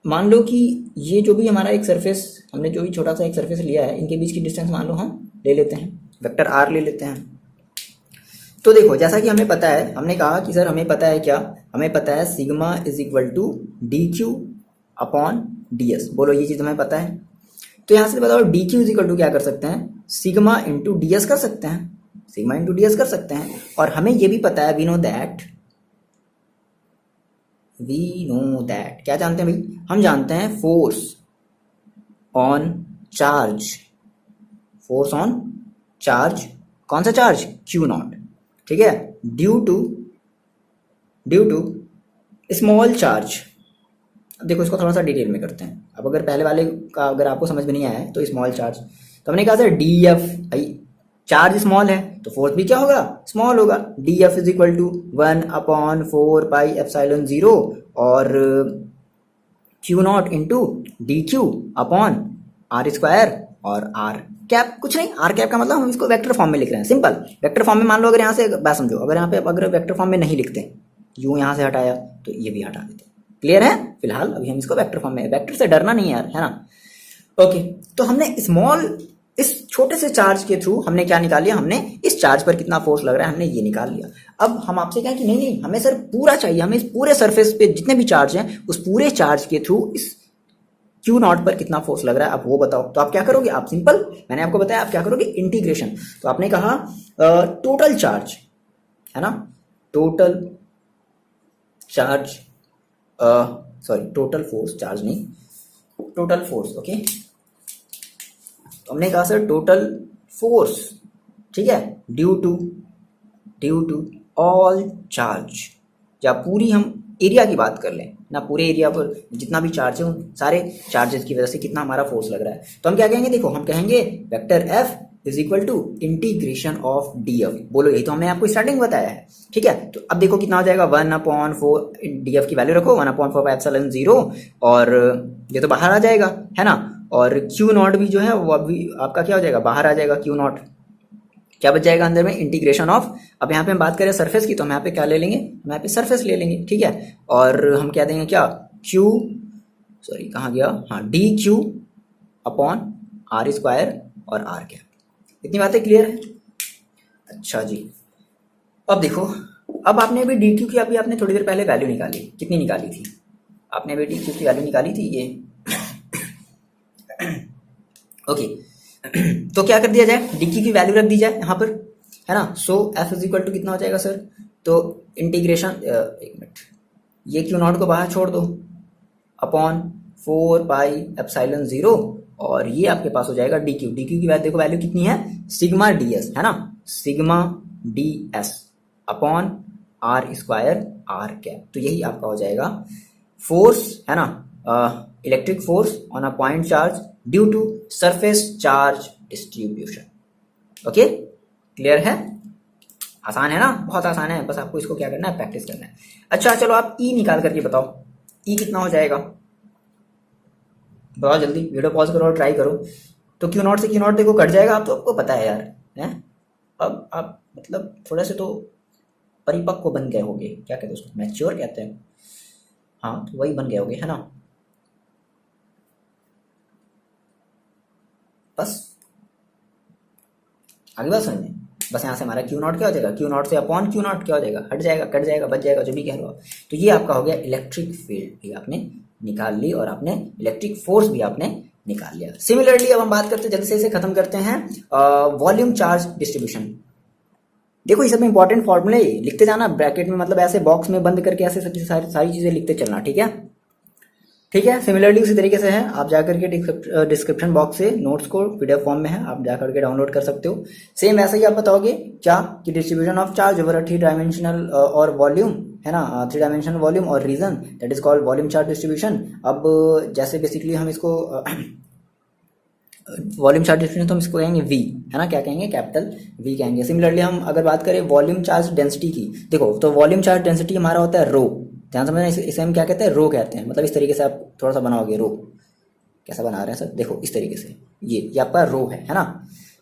मान लो कि ये जो भी हमारा एक सरफेस, हमने जो भी छोटा सा एक सरफेस लिया है, इनके बीच की डिस्टेंस मान लो हम ले लेते हैं, वेक्टर r ले लेते हैं। तो देखो जैसा कि हमें पता है, हमने कहा कि सर हमें पता है क्या, हमें पता है sigma is equal to DQ upon DS, बोलो ये चीज़ हमें पता है। तो यहाँ से बताओ DQ इज इक्वल टू क्या कर सकते हैं, सिग्मा इंटू DS कर सकते हैं, सिग्मा इंटू DS कर सकते हैं। और हमें ये भी पता है, वी नो दैट, क्या जानते हैं भाई, हम जानते हैं फोर्स ऑन चार्ज, कौन सा चार्ज, Q नॉट, ठीक है, ड्यू टू स्मॉल चार्ज। देखो इसको थोड़ा सा डिटेल में करते हैं। अब अगर पहले वाले का अगर आपको समझ में नहीं आया है तो स्मॉल चार्ज, तो हमने कहा सर DF, भाई चार्ज स्मॉल है तो फोर्स भी क्या होगा, स्मॉल होगा। DF इज इक्वल टू 1/4πε0 और Q not into DQ upon R square और R कैप, कुछ नहीं, R कैप का मतलब हम इसको वेक्टर फॉर्म में लिख रहे हैं, सिंपल वेक्टर फॉर्म में। मान लो अगर यहाँ से बात समझो, अगर यहाँ पे अगर वेक्टर फॉर्म में नहीं लिखते, यूं यहाँ से हटाया तो ये भी हटा देते, क्लियर है। फिलहाल अभी हम इसको वेक्टर फॉर्म में, वेक्टर से डरना नहीं यार, है ना, ओके। तो हमने इस छोटे से चार्ज के थ्रू हमने क्या निकाल लिया, हमने इस चार्ज पर कितना फोर्स लग रहा है हमने ये निकाल लिया। अब हम आपसे कहें कि नहीं हमें सर पूरा चाहिए, हमें इस पूरे सरफेस पे जितने भी चार्ज हैं उस पूरे चार्ज के थ्रू इस Q नॉट पर कितना फोर्स लग रहा है, आप वो बताओ। तो आप क्या करोगे, आप सिंपल, मैंने आपको बताया आप क्या करोगे, इंटीग्रेशन। तो आपने कहा टोटल चार्ज, है ना, total charge, sorry total force, charge नहीं, टोटल फोर्स, ओके। तो हमने कहा सर टोटल फोर्स, ठीक है, ड्यू टू ऑल चार्ज, या पूरी हम एरिया की बात कर लें ना, पूरे एरिया पर जितना भी चार्ज है उन सारे चार्जेस की वजह से कितना हमारा फोर्स लग रहा है। तो हम क्या कहेंगे, देखो हम कहेंगे vector F is equal to integration of DF, बोलो यही तो हमने आपको स्टार्टिंग बताया है, ठीक है। तो अब देखो कितना हो जाएगा, 1/4, DF की वैल्यू रखो 1/4πε0 और ये तो बाहर आ जाएगा, है ना, और Q नॉट भी जो है वो अभी आपका क्या हो जाएगा, बाहर आ जाएगा, Q नॉट क्या बच जाएगा अंदर में, इंटीग्रेशन ऑफ, अब यहाँ पे हम बात करें सरफेस की तो हम यहाँ पे क्या ले लेंगे, हम यहाँ पे सरफेस ले लेंगे, ठीक है। और हम क्या देंगे, क्या कहाँ गया, हाँ, DQ अपॉन R स्क्वायर और R कैप, इतनी बातें क्लियर है। अच्छा जी, अब देखो, अब आपने अभी DQ की अभी आपने थोड़ी देर पहले वैल्यू निकाली, कितनी निकाली थी आपने, अभी DQ की वैल्यू निकाली थी ये ओके। तो क्या कर दिया जाए, DQ की वैल्यू रख दी जाए यहाँ पर, है ना। सो F इज इक्वल टू कितना हो जाएगा सर, तो इंटीग्रेशन, एक मिनट, ये Q नॉट को बाहर छोड़ दो, अपॉन 4πε0 और ये आपके पास हो जाएगा डी क्यू। डी क्यू की देखो वैल्यू कितनी है, सिग्मा डी एस, है ना, sigma d s upon are square are cap. तो यही आपका हो जाएगा फोर्स, है ना, electric force on a point charge due to surface charge distribution. Okay, clear है? आसान है ना, बहुत आसान है, बस आपको इसको क्या करना है, प्रैक्टिस करना है। अच्छा चलो आप ई निकाल करके बताओ, ई कितना हो जाएगा, बताओ जल्दी, वीडियो पॉज करो और ट्राई करो। तो क्यू नॉट से क्यू नॉट देखो कट जाएगा, आप तो आपको पता है यार, है। अब आप मतलब थोड़ा से तो परिपक्व बन गए होगे, क्या कहते हैं उसको, मैच्योर कहते हैं, हाँ तो वही बन गए होगे, है ना। बस आगे बात समझ में, बस यहाँ से हमारा क्यू नॉट क्या हो जाएगा, क्यू नॉट से अपॉन क्यू नॉट क्या हो जाएगा, हट जाएगा, कट जाएगा, बच जाएगा, जो भी कह रहे हो। तो ये आपका हो गया इलेक्ट्रिक फील्ड भी आपने निकाल ली और आपने इलेक्ट्रिक फोर्स भी आपने निकाल लिया। सिमिलरली अब हम बात करते हैं, जल्दी से इसे खत्म करते हैं, वॉल्यूम चार्ज डिस्ट्रीब्यूशन। देखो इस सब में इंपॉर्टेंट फॉर्मूले लिखते जाना ब्रैकेट में, मतलब ऐसे बॉक्स में बंद करके ऐसे सारी चीजें लिखते चलना, ठीक है। ठीक है, सिमिलरली उसी तरीके से है, आप जाकर के डिस्क्रिप्शन बॉक्स से नोट्स को पीडीएफ फॉर्म में है, आप जाकर के डाउनलोड कर सकते हो। सेम ऐसा ही आप बताओगे क्या कि distribution of charge over a 3 dimensional और वॉल्यूम, है ना, 3 डायमेंशनल वॉल्यूम और region, that is called volume charge distribution. अब जैसे बेसिकली हम इसको वॉल्यूम चार्ज डिस्ट्रीब्यूशन तो हम इसको कहेंगे वी, है ना, क्या कहेंगे, कैपिटल वी कहेंगे। सिमिलरली हम अगर बात करें वॉल्यूम चार्ज डेंसिटी की, देखो तो वॉल्यूम चार्ज डेंसिटी हमारा होता है रो, ध्यान समझना, इसे हम क्या कहते हैं, रो कहते हैं। मतलब इस तरीके से आप थोड़ा सा बनाओगे, रो कैसा बना रहे हैं सर, देखो इस तरीके से, ये आपका रो है ना।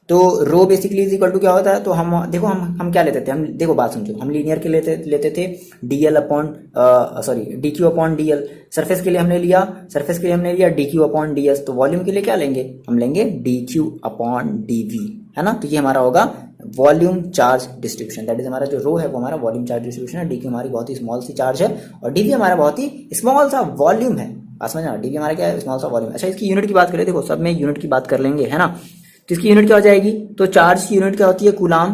तो row basically is equal to क्या होता है, तो हम देखो हम क्या लेते थे, हम देखो बात समझो, हम लीनियर के लेते थे dl upon sorry d Q upon dl. Surface के लिए हमने लिया डी क्यू अपॉन डीएस। तो वॉल्यूम के लिए क्या लेंगे, हम लेंगे d Q upon d v, है ना। तो ये हमारा होगा volume charge distribution, that is हमारा जो रो है वो हमारा वॉल्यूम चार्ज डिस्ट्रीब्यूशन है। डी क्यू हमारी बहुत ही स्मॉल सी चार्ज है और डी वी हमारा बहुत ही स्मॉल सा वॉल्यूम है, समझना, डी वी हमारा क्या है, स्मॉल सा वॉल्यूम। अच्छा इसकी यूनिट की बात करें, देखो सब में यूनिट की बात कर लेंगे, है ना। तो इसकी यूनिट क्या हो जाएगी, तो चार्ज की यूनिट क्या होती है, कूलाम,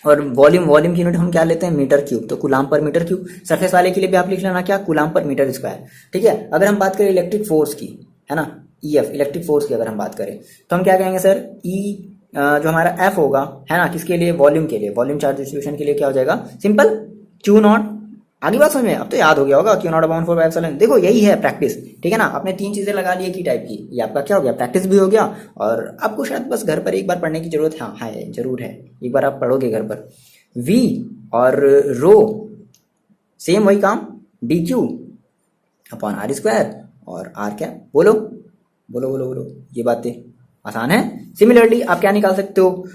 और वॉल्यूम की यूनिट हम क्या लेते हैं, मीटर क्यूब, तो कूलाम पर मीटर क्यूब। सरफेस वाले के लिए भी आप लिख लेना क्या, कूलाम पर मीटर स्क्वायर, ठीक है। अगर हम बात करें इलेक्ट्रिक फोर्स की, है ना, ईएफ, इलेक्ट्रिक फोर्स की अगर हम बात करें तो हम क्या कहेंगे सर, ई जो हमारा एफ होगा, है ना, किसके लिए, वॉल्यूम के लिए, वॉल्यूम चार्ज डिस्ट्रीब्यूशन के लिए क्या हो जाएगा, सिंपल क्यू नॉट। आगे बात समझ में, अब तो याद हो गया होगा, Q naught upon 4 pi epsilon. देखो यही है प्रैक्टिस, ठीक है ना, आपने 3 चीजें लगा ली एक ही टाइप की, ये आपका क्या हो गया, प्रैक्टिस भी हो गया, और आपको शायद बस घर पर एक बार पढ़ने की जरूरत है, जरूर है, एक बार आप पढ़ोगे घर पर। वी और रो सेम वही काम, d Q upon are square और आर क्या, बोलो बोलो बोलो बोलो, ये बातें आसान है। सिमिलरली आप क्या निकाल सकते हो,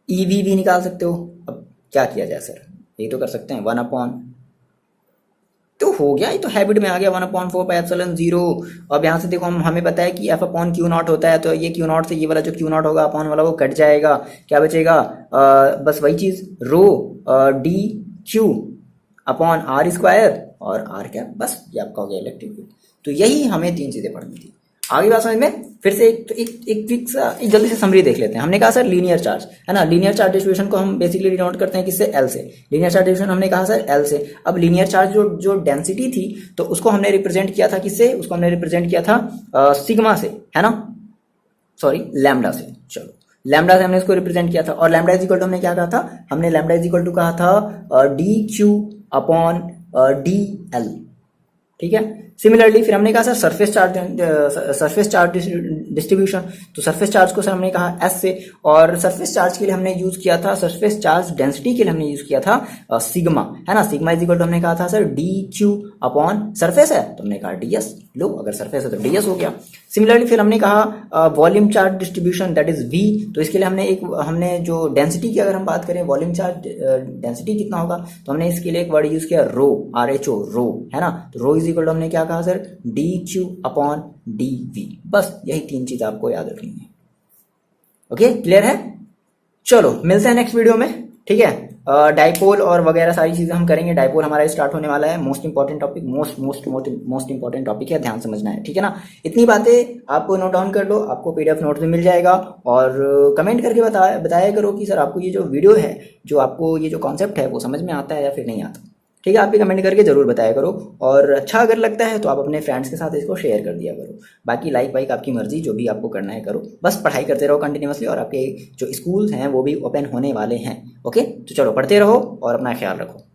ई वी भी निकाल सकते हो। अब क्या किया जाए सर, ये तो कर सकते हैं 1 अपॉन, तो हो गया, ये तो हैबिट में आ गया, 1/4 पाई एप्सिलॉन 0। अब यहाँ से देखो हमें पता है कि एफ अपॉन क्यू नॉट होता है, तो ये क्यू नॉट से ये वाला जो क्यू नॉट होगा अपॉन वाला वो कट जाएगा, क्या बचेगा, बस वही चीज, rho D Q upon are square और आर क्या, बस ये आपका हो गया इलेक्ट्रिक फील्ड। तो यही हमें 3 चीजें पढ़नी थी। आगे बात समझ में, फिर से एक जल्दी से समरी देख लेते हैं। हमने कहा सर लीनियर चार्ज, है ना, लीनियर चार्ज डिस्ट्रीब्यूशन को हम बेसिकली डिनोट करते हैं किससे, एल से। लीनियर चार्ज डिस्ट्रीब्यूशन हमने कहा सर एल से। अब लीनियर चार्ज जो डेंसिटी थी तो उसको हमने रिप्रेजेंट किया था किससे, उसको हमने रिप्रेजेंट किया था सिग्मा से, है ना, सॉरी लैम्डा से। चलो लैम्डा से हमने इसको रिप्रेजेंट किया था, और लैम्डा इज इक्वल टू हमने क्या कहा था, हमने लैम्डा इज इक्वल टू कहा था D Q upon d L, ठीक है। सिमिलरली फिर हमने कहा सर सरफेस चार्ज डिस्ट्रीब्यूशन, तो सरफेस चार्ज को सर हमने कहा एस से, और सरफेस चार्ज के लिए हमने यूज किया था, सरफेस चार्ज डेंसिटी के लिए हमने यूज किया था सिग्मा, है ना। सिग्मा इज इक्वल टू हमने कहा था sir d Q upon surface है तो हमने कहा डीएस, लो अगर सरफेस है तो डीएस हो गया। सिमिलरली फिर हमने कहा volume charge distribution that is v, तो इसके लिए हमने जो डेंसिटी की अगर हम बात करें, वॉल्यूम चार्ज डेंसिटी कितना होगा, तो हमने इसके लिए एक वर्ड यूज किया रो, RHO, रो, है ना। तो रो इज इक्वल टू हमने क्या कहा sir d Q upon d v, बस यही 3 चीज आपको याद रखनी है। ओके क्लियर है, चलो मिलते हैं नेक्स्ट वीडियो में, ठीक है। डाइपोल और वगैरह सारी चीजें हम करेंगे। डाइपोल हमारा स्टार्ट होने वाला है, most important topic, most important topic है, ध्यान समझना है, ठीक है ना। इतनी बातें आप नोट डाउन कर लो, आपको PDF नोट में मिल जाएगा, और कमेंट करके बताया करो कि सर आपको ये जो वीडियो है, जो आपको ये जो कॉन्सेप्ट है वो समझ में आता है या फिर नहीं आता, ठीक है, आप भी कमेंट करके ज़रूर बताया करो, और अच्छा अगर लगता है तो आप अपने फ्रेंड्स के साथ इसको शेयर कर दिया करो। बाकी लाइक वाइक आपकी मर्जी, जो भी आपको करना है करो, बस पढ़ाई करते रहो कंटिन्यूसली, और आपके जो स्कूल्स हैं वो भी ओपन होने वाले हैं। ओके, तो चलो पढ़ते रहो और अपना ख्याल रखो।